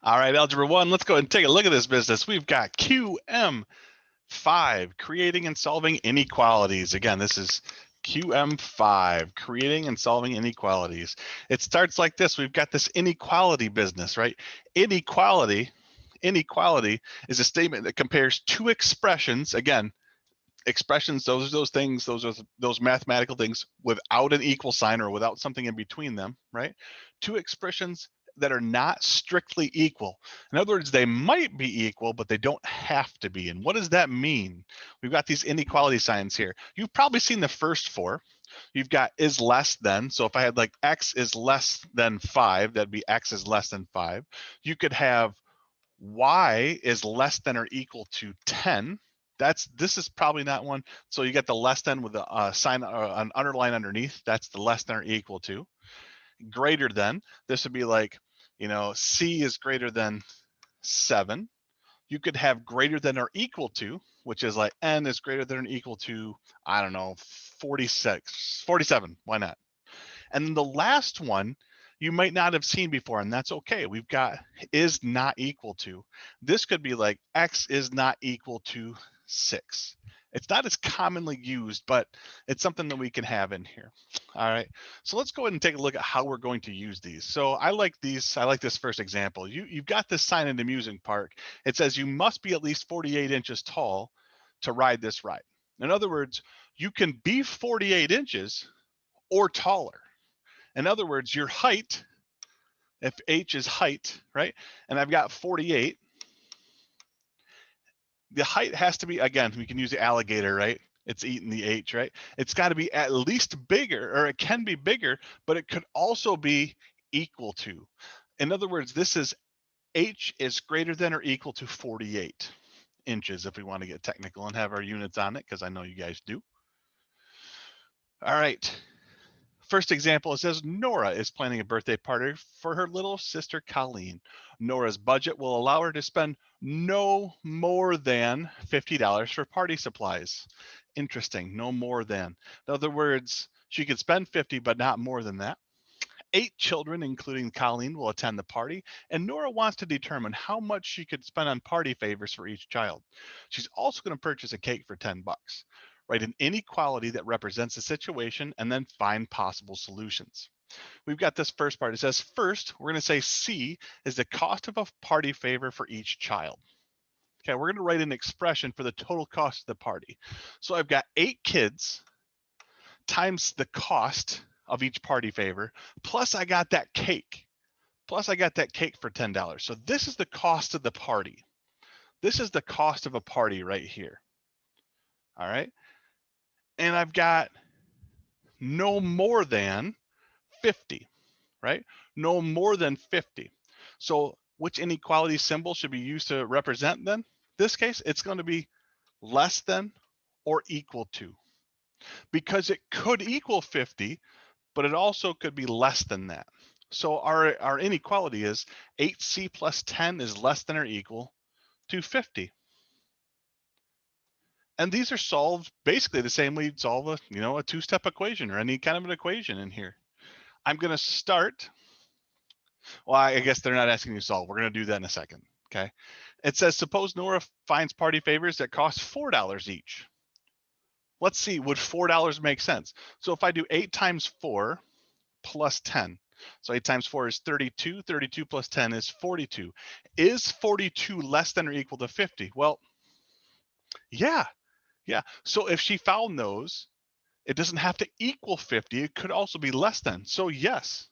All right, Algebra 1, let's go ahead and take a look at this business. We've got QM5, creating and solving inequalities. Again, this is QM5, creating and solving inequalities. It starts like this. We've got this inequality business, right? Inequality is a statement that compares two expressions. Again, expressions, those are those things, those are those mathematical things without an equal sign or without something in between them, right? Two expressions that are not strictly equal. In other words, they might be equal, but they don't have to be. And what does that mean? We've got these inequality signs here. You've probably seen the first four. You've got is less than. So if I had like x is less than 5, that'd be x is less than 5. You could have y is less than or equal to 10. This is probably not one. So you get the less than with a sign, an underline underneath. That's the less than or equal to. Greater than, this would be like, C is greater than 7. You could have greater than or equal to, which is like n is greater than or equal to, I don't know, 47. Why not? And then the last one you might not have seen before, and that's okay. We've got is not equal to. This could be like x is not equal to 6. It's not as commonly used, but it's something that we can have in here. All right, so let's go ahead and take a look at how we're going to use these. So I like these. I like this first example. You've got this sign in the amusement park. It says you must be at least 48 inches tall to ride this ride. In other words, you can be 48 inches or taller. In other words, your height, if h is height, right? And I've got 48. The height has to be, again, we can use the alligator, right? It's eating the h, right? It's got to be at least bigger, or it can be bigger, but it could also be equal to. In other words, this is h is greater than or equal to 48 inches if we want to get technical and have our units on it, because I know you guys do. All right. First example, it says Nora is planning a birthday party for her little sister Colleen. Nora's budget will allow her to spend no more than $50 for party supplies. Interesting, no more than. In other words, she could spend 50, but not more than that. 8 children, including Colleen, will attend the party, and Nora wants to determine how much she could spend on party favors for each child. She's also going to purchase a cake for 10 bucks. Write an inequality that represents the situation and then find possible solutions. We've got this first part. It says, first, we're going to say C is the cost of a party favor for each child. Okay, we're going to write an expression for the total cost of the party. So I've got 8 kids times the cost of each party favor, plus I got that cake. Plus I got that cake for $10. So this is the cost of the party. This is the cost of a party right here. All right. And I've got no more than 50, right? No more than 50. So which inequality symbol should be used to represent then? In this case, it's going to be less than or equal to, because it could equal 50, but it also could be less than that. So our inequality is 8c plus 10 is less than or equal to 50. And these are solved basically the same way you'd solve a two-step equation or any kind of an equation in here. I'm going to start. Well, I guess they're not asking you to solve. We're going to do that in a second. Okay. It says, suppose Nora finds party favors that cost $4 each. Let's see, would $4 make sense? So if I do 8 times 4 plus 10, so 8 times 4 is 32. 32 plus 10 is 42. Is 42 less than or equal to 50? Well, yeah. So if she found those, it doesn't have to equal 50. It could also be less than. So yes,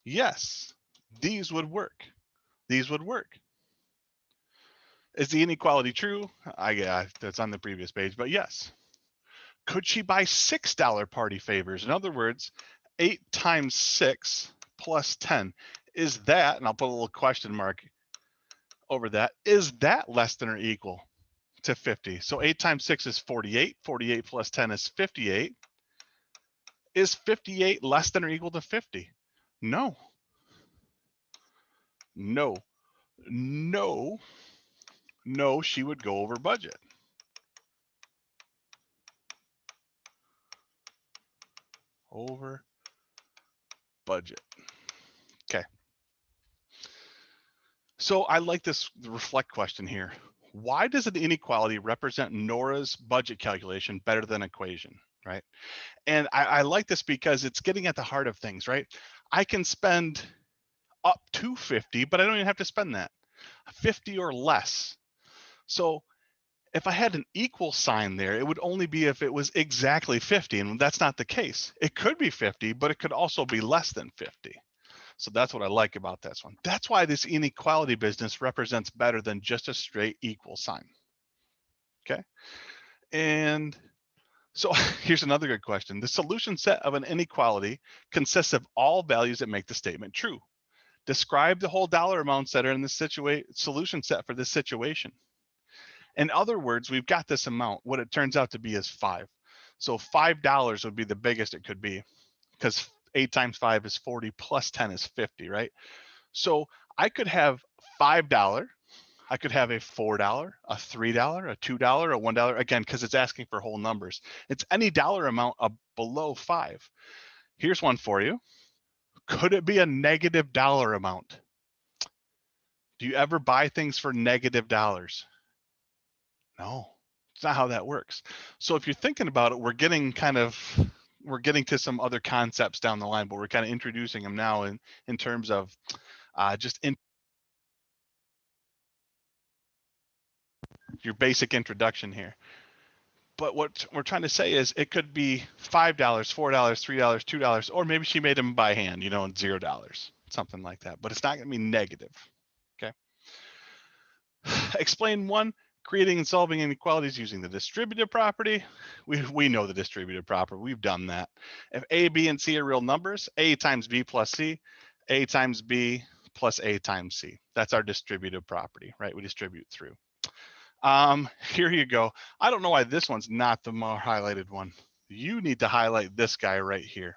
these would work. These would work. Is the inequality true? Yeah, that's on the previous page, but yes. Could she buy $6 party favors? In other words, 8 times 6 plus 10. Is that, and I'll put a little question mark over that, is that less than or equal to 50? So 8 times 6 is 48. 48 plus 10 is 58. Is 58 less than or equal to 50? No. No. No. No, she would go over budget. Over budget. Okay. So I like this reflect question here. Why does an inequality represent Nora's budget calculation better than equation, right? And I like this because it's getting at the heart of things, right? I can spend up to 50, but I don't even have to spend that. 50 or less. So if I had an equal sign there, it would only be if it was exactly 50, and that's not the case. It could be 50, but it could also be less than 50. So that's what I like about this one. That's why this inequality business represents better than just a straight equal sign. Okay. And so here's another good question. The solution set of an inequality consists of all values that make the statement true. Describe the whole dollar amounts that are in the solution set for this situation. In other words, we've got this amount. What it turns out to be is 5. So $5 would be the biggest it could be, because 8 times 5 is 40 plus 10 is 50, right? So I could have $5. I could have a $4, a $3, a $2, a $1, again, because it's asking for whole numbers. It's any dollar amount below 5. Here's one for you. Could it be a negative dollar amount? Do you ever buy things for negative dollars? No, it's not how that works. So if you're thinking about it, we're getting to some other concepts down the line, but we're kind of introducing them now in terms of just in your basic introduction here. But what we're trying to say is it could be $5, $4, $3, $2, or maybe she made them by hand, and $0, something like that. But it's not going to be negative. Okay. Explain one, creating and solving inequalities using the distributive property. We know the distributive property. We've done that. If A, B, and C are real numbers, A times B plus C, A times B plus A times C. That's our distributive property, right? We distribute through. Here you go. I don't know why this one's not the more highlighted one. You need to highlight this guy right here.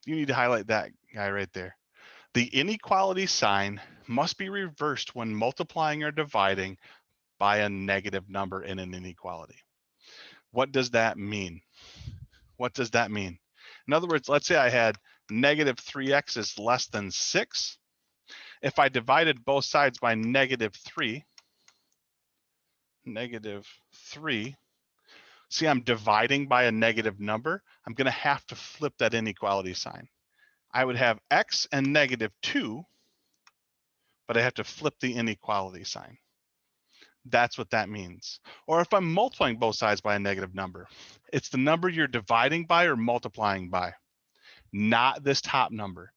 You need to highlight that guy right there. The inequality sign must be reversed when multiplying or dividing by a negative number in an inequality. What does that mean? What does that mean? In other words, let's say I had negative 3x is less than 6. If I divided both sides by -3, see, I'm dividing by a negative number. I'm going to have to flip that inequality sign. I would have x and -2, but I have to flip the inequality sign. That's what that means. Or if I'm multiplying both sides by a negative number, it's the number you're dividing by or multiplying by, not this top number,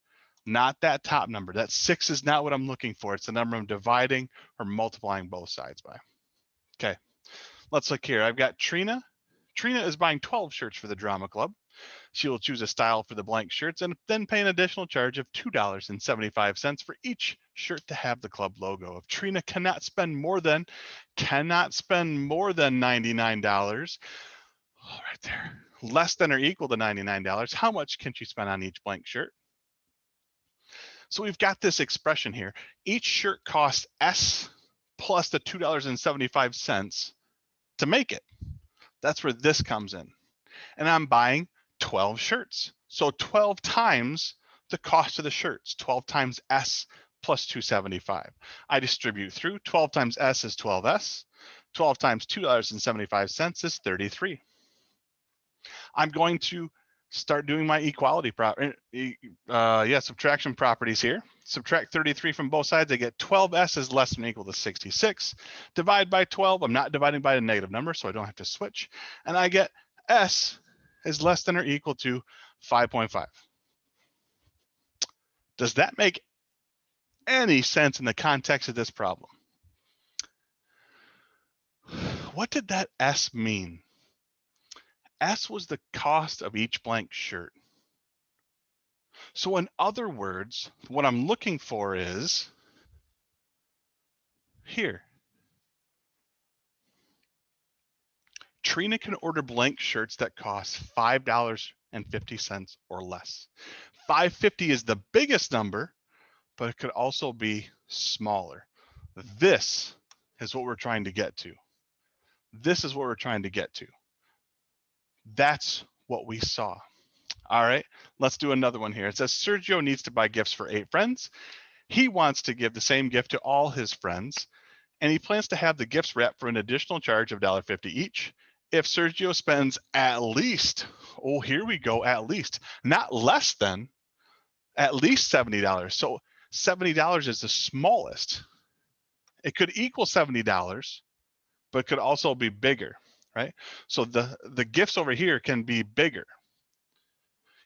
not that top number. That 6 is not what I'm looking for. It's the number I'm dividing or multiplying both sides by. Okay, let's look here. I've got Trina. Trina is buying 12 shirts for the drama club. She will choose a style for the blank shirts and then pay an additional charge of $2.75 for each shirt to have the club logo. If Trina cannot spend more than $99, right there, less than or equal to $99, how much can she spend on each blank shirt? So we've got this expression here. Each shirt costs S plus the $2.75 to make it. That's where this comes in. And I'm buying 12 shirts. So 12 times the cost of the shirts, 12 times S plus 275. I distribute through. 12 times S is 12S. 12 times $2.75 is 33. I'm going to start doing my equality subtraction properties here. Subtract 33 from both sides. I get 12S is less than or equal to 66. Divide by 12. I'm not dividing by a negative number, so I don't have to switch. And I get S is less than or equal to 5.5. Does that make any sense in the context of this problem? What did that S mean? S was the cost of each blank shirt. So in other words, what I'm looking for is here. Trina can order blank shirts that cost $5.50 or less. $5.50 is the biggest number, but it could also be smaller. This is what we're trying to get to. This is what we're trying to get to. That's what we saw. All right, let's do another one here. It says Sergio needs to buy gifts for 8 friends. He wants to give the same gift to all his friends, and he plans to have the gifts wrapped for an additional charge of $1.50 each. If Sergio spends at least, oh, here we go, at least, not less than, at least $70. So $70 is the smallest. It could equal $70, but could also be bigger, right? So the gifts over here can be bigger.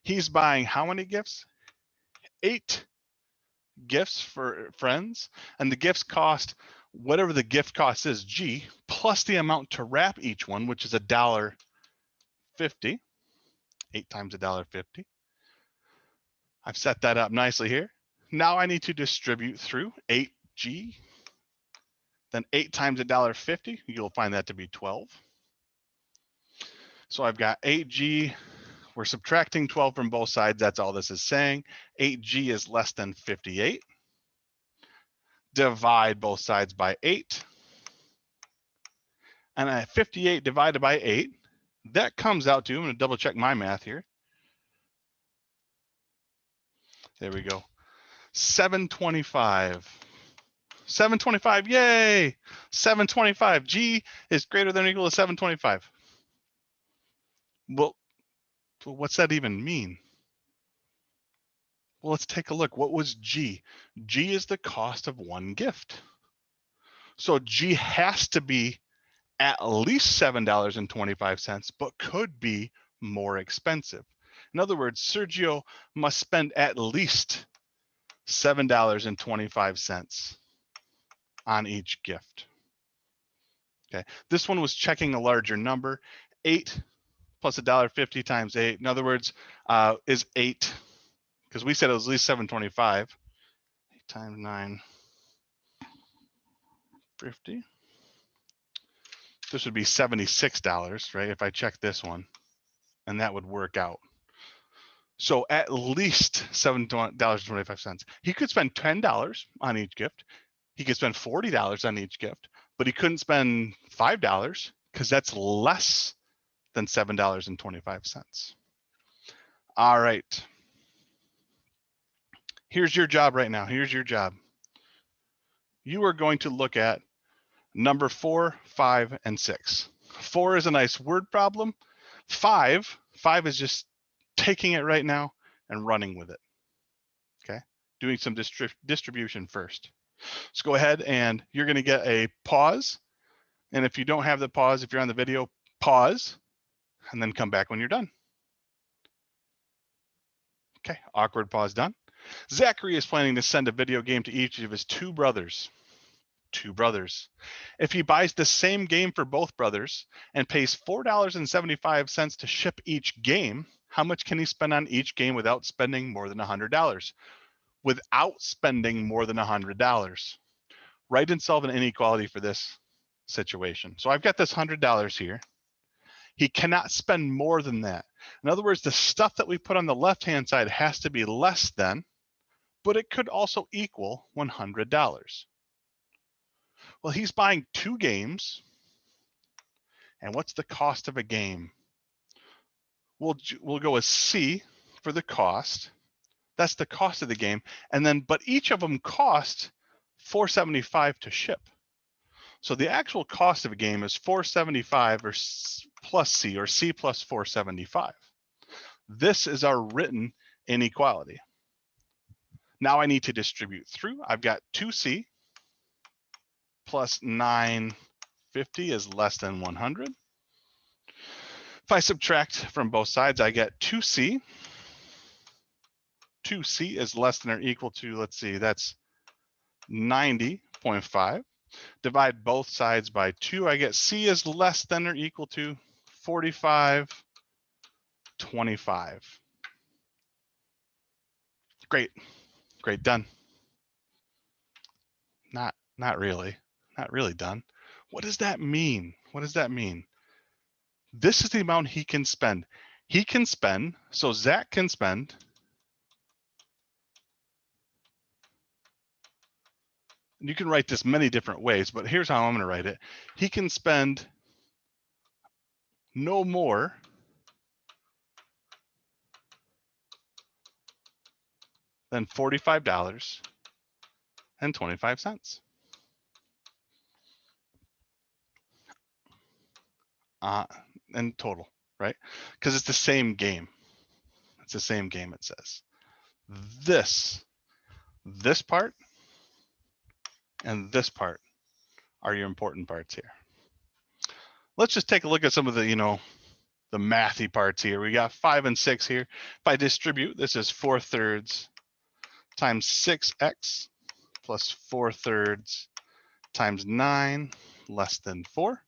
He's buying how many gifts? 8 gifts for friends, and the gifts cost whatever the gift cost is, G, plus the amount to wrap each one, which is $1.50. 8 times $1.50. I've set that up nicely here. Now I need to distribute through 8G, then 8 times $1.50. You'll find that to be 12. So I've got 8G. We're subtracting 12 from both sides. That's all this is saying. 8G is less than 58. Divide both sides by 8. And 58 divided by 8, that comes out to, I'm going to double check my math here. There we go. 725. 725, yay! 725. G is greater than or equal to 725. Well, what's that even mean? Well, let's take a look. What was G? G is the cost of one gift. So G has to be at least $7.25, but could be more expensive. In other words, Sergio must spend at least $7.25 on each gift. Okay, this one was checking a larger number. 8 plus $1.50 times 8. In other words, is 8, because we said it was at least $7.25. 8 times 9, 50. This would be $76, right? If I check this one, and that would work out. So at least $7.25. He could spend $10 on each gift. He could spend $40 on each gift, but he couldn't spend $5 because that's less than $7.25. All right. Here's your job right now. Here's your job. You are going to look at number 4, 5, and 6. 4 is a nice word problem. 5 is just taking it right now and running with it. Okay, doing some distribution first. So go ahead and you're going to get a pause. And if you don't have the pause, if you're on the video, pause and then come back when you're done. Okay, awkward pause done. Zachary is planning to send a video game to each of his 2 brothers. 2 brothers. If he buys the same game for both brothers and pays $4.75 to ship each game, how much can he spend on each game without spending more than $100? Without spending more than $100. Write and solve an inequality for this situation. So I've got this $100 here. He cannot spend more than that. In other words, the stuff that we put on the left-hand side has to be less than, but it could also equal $100. Well, he's buying 2 games. And what's the cost of a game? We'll go with C for the cost. That's the cost of the game. And then, but each of them cost $4.75 to ship. So the actual cost of a game is $4.75 or plus C, or C plus $4.75. This is our written inequality. Now I need to distribute through. I've got 2C plus 950 is less than 100. If I subtract from both sides, I get 2C. 2C is less than or equal to, let's see, that's 90.5. Divide both sides by 2. I get C is less than or equal to 45.25. Great, great, done. Not really done. What does that mean? What does that mean? This is the amount he can spend. He can spend, so Zach can spend, and you can write this many different ways, but here's how I'm going to write it. He can spend no more than $45 $1.25. In total, right? Because it's the same game. It's the same game, it says. This part and this part are your important parts here. Let's just take a look at some of the, the mathy parts here. We got 5 and 6 here. If I distribute, this is 4/3 times 6x plus 4/3 times 9 less than 4.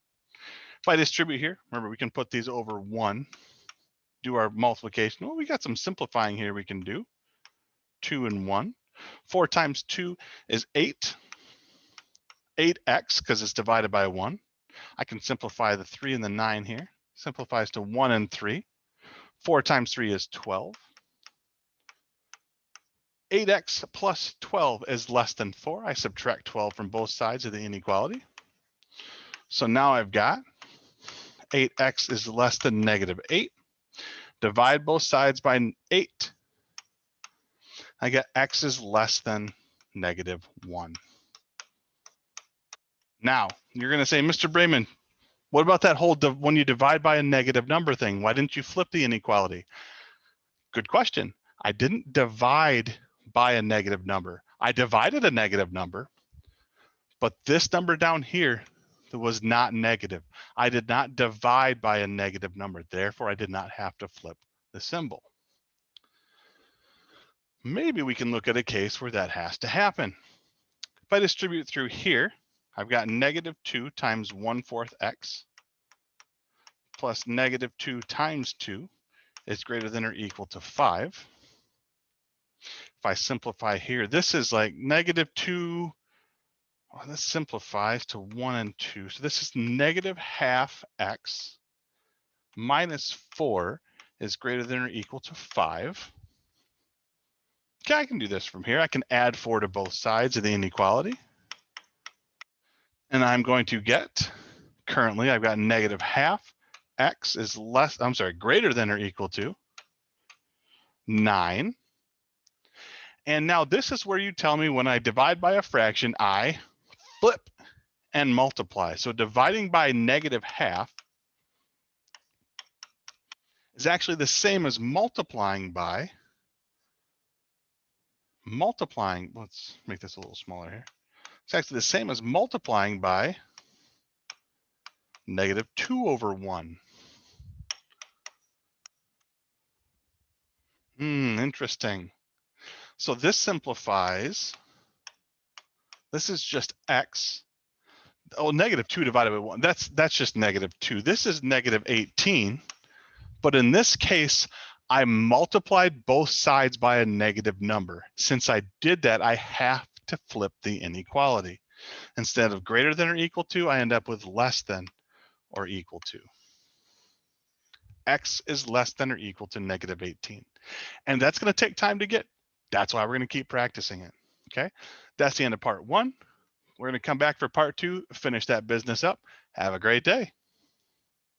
If I distribute here, remember we can put these over 1, do our multiplication. Well, we got some simplifying here we can do. 2 and 1. 4 times 2 is 8. 8x, because it's divided by 1. I can simplify the 3 and the 9 here. Simplifies to 1 and 3. 4 times 3 is 12. 8x plus 12 is less than 4. I subtract 12 from both sides of the inequality. So now I've got 8x is less than negative 8. Divide both sides by 8. I get x is less than negative 1. Now, you're going to say, Mr. Brayman, what about that whole when you divide by a negative number thing? Why didn't you flip the inequality? Good question. I didn't divide by a negative number. I divided a negative number, but this number down here was not negative. I did not divide by a negative number. Therefore, I did not have to flip the symbol. Maybe we can look at a case where that has to happen. If I distribute through here, I've got negative 2 times 1/4 x plus negative 2 times 2 is greater than or equal to 5. If I simplify here, this is like negative 2. Oh, this simplifies to 1 and 2. So this is negative half x minus 4 is greater than or equal to 5. Okay, I can do this from here. I can add 4 to both sides of the inequality. And I'm going to get, currently I've got negative half x is greater than or equal to 9. And now this is where you tell me when I divide by a fraction, I flip and multiply. So dividing by negative half is actually the same as multiplying by, let's make this a little smaller here. It's actually the same as multiplying by negative 2 over 1. Interesting. So this simplifies. This is just x. Oh, negative 2 divided by 1. That's just negative 2. This is negative 18. But in this case, I multiplied both sides by a negative number. Since I did that, I have to flip the inequality. Instead of greater than or equal to, I end up with less than or equal to. X is less than or equal to negative 18. And that's going to take time to get. That's why we're going to keep practicing it. Okay, that's the end of part 1. We're going to come back for part 2, finish that business up. Have a great day.